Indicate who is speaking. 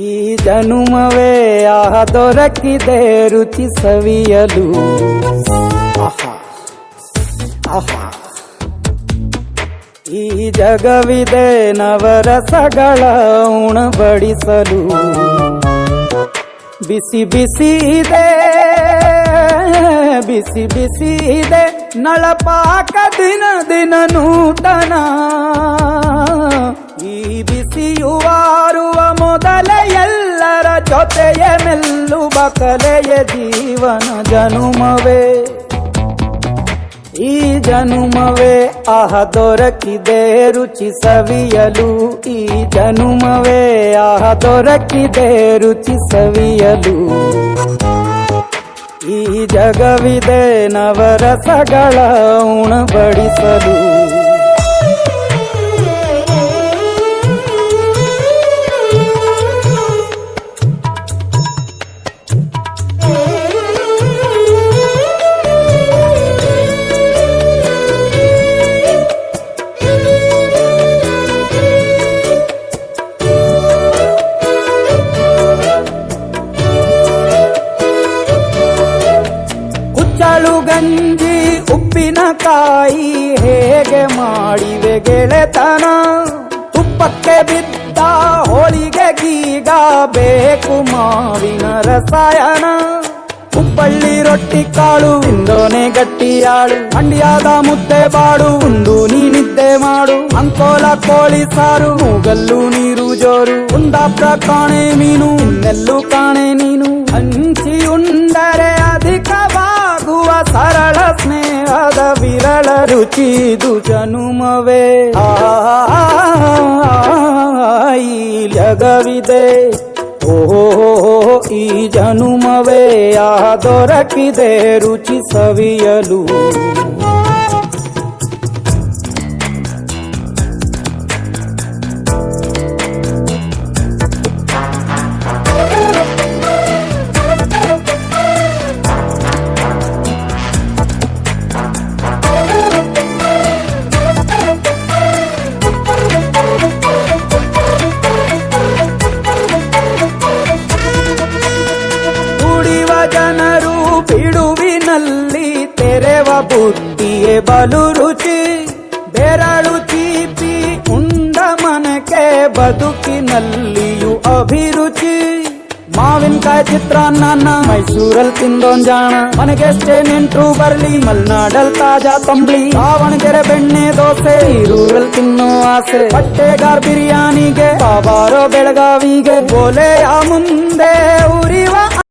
Speaker 1: ಈ ಜನುಮವೇ ದೊರಕಿದೆ ರುಚಿ ಸವಿಯಲು. ಆಹಾ ಆಹಾ ಈ ಜಗವಿದೆ ನವರಸಗಳ ಉಣಬಡಿಸಲು. ಬಿಸಿ ಬಿಸಿ ಇದೆ ಬಿಸಿ ಬಿಸಿ ಇದೆ ನಳಪಾಕ ದಿನ ದಿನ ನೂತನ. ಈ ಬಿಸಿಯುವಾರುವ ಮೊದಲೇ ಎಲ್ಲರ ಜೊತೆಯ ಮೆಲ್ಲುವ ಕಲೆಯ ಜೀವನ ಜನುಮವೇ. ಈ ಜನುಮವೇ ದೊರಕಿದೆ ರುಚಿ ಸವಿಯಲು. ಈ ಜನುಮವೇ ದೊರಕಿದೆ ರುಚಿ ಸವಿಯಲು. ಈ ಜಗವಿದೆ ನವರಸಗಳ ಉಣಬಡಿಸಲು. ಕುಚ್ಚಳು ಗಂಜಿ ಉಪ್ಪಿನಕಾಯಿ ಹೇಗೆ ಮಾಡಿವೆ ಗೆಳೆತನ. ತುಪ್ಪಕ್ಕೆ ಬಿದ್ದ ಹೋಳಿಗೆ ಗೀಗ ಬೇಕು ಮಾವಿನ ರಸಾಯನ. ಹುಬ್ಬಳ್ಳಿ ರೊಟ್ಟಿ ಕಾಳು ತಿಂದೋನೆ ಗಟ್ಟಿಯಾಳು. ಮಂಡ್ಯದ ಮುದ್ದೆ ಬಾಡು ಉಂಡು ನೀನಿದ್ದೆ ಮಾಡು. ಅಂಕೋಲ ಕೋಳಿ ಸಾರು ಮೂಗಲ್ಲು ನೀರು ಜೋರು. ಕುಂದಾಪುರ ಕಾಣೆ ಮೀನು ಇನ್ನೆಲ್ಲೂ ಕಾಣೆ ನೀನು. ಹಂಚಿ ಉಂಡರೆ ಅಧಿಕವಾಗುವ ಸರಳ ಸ್ನೇಹದ ವಿರಳ ರುಚಿದು ಜನುಮವೇ. ಈ ಜಗವಿದೆ ಓಹೋ ಈ ಜನುಮವೇ ದೊರಕಿದೆ ರುಚಿ ಸವಿಯಲು. ಜನರು ಬಿಡುವಿನಲ್ಲಿ ತೆರೆವ ಬುತ್ತಿಯೇ ಬಲು ರುಚಿ. ಬೆರಳು ಚೀಪಿ ಉಂಡ ಮನಕ್ಕೆ ಬದುಕಿನಲ್ಲಿಯೂ ಅಭಿರುಚಿ. ಮಾವಿನಕಾಯಿ ಚಿತ್ರಾನ್ನ ಮೈಸೂರಲ್ಲಿ ತಿಂದೋನ್ ಜಾಣ. ಮನೆಗೆಷ್ಟೇ ನೆಂಟ್ರು ಬರ್ಲಿ ಮಲ್ನಾಡಲ್ ತಾಜಾ ತಂಬ್ಳಿ. ದಾವಣಗೆರೆ ಬೆಣ್ಣೆ ದೋಸೆ ಈರೂರಲ್ಲಿ ತಿನ್ನೋ ಆಸೆ. ಬಟ್ಟೆಗಾರ್ ಬಿರಿಯಾನಿಗೆ ಬಾಬಾರೋ ಬೆಳಗಾವಿಗೆ. ಬೋಲೆಯ ಮುಂದೆ ಉರಿವ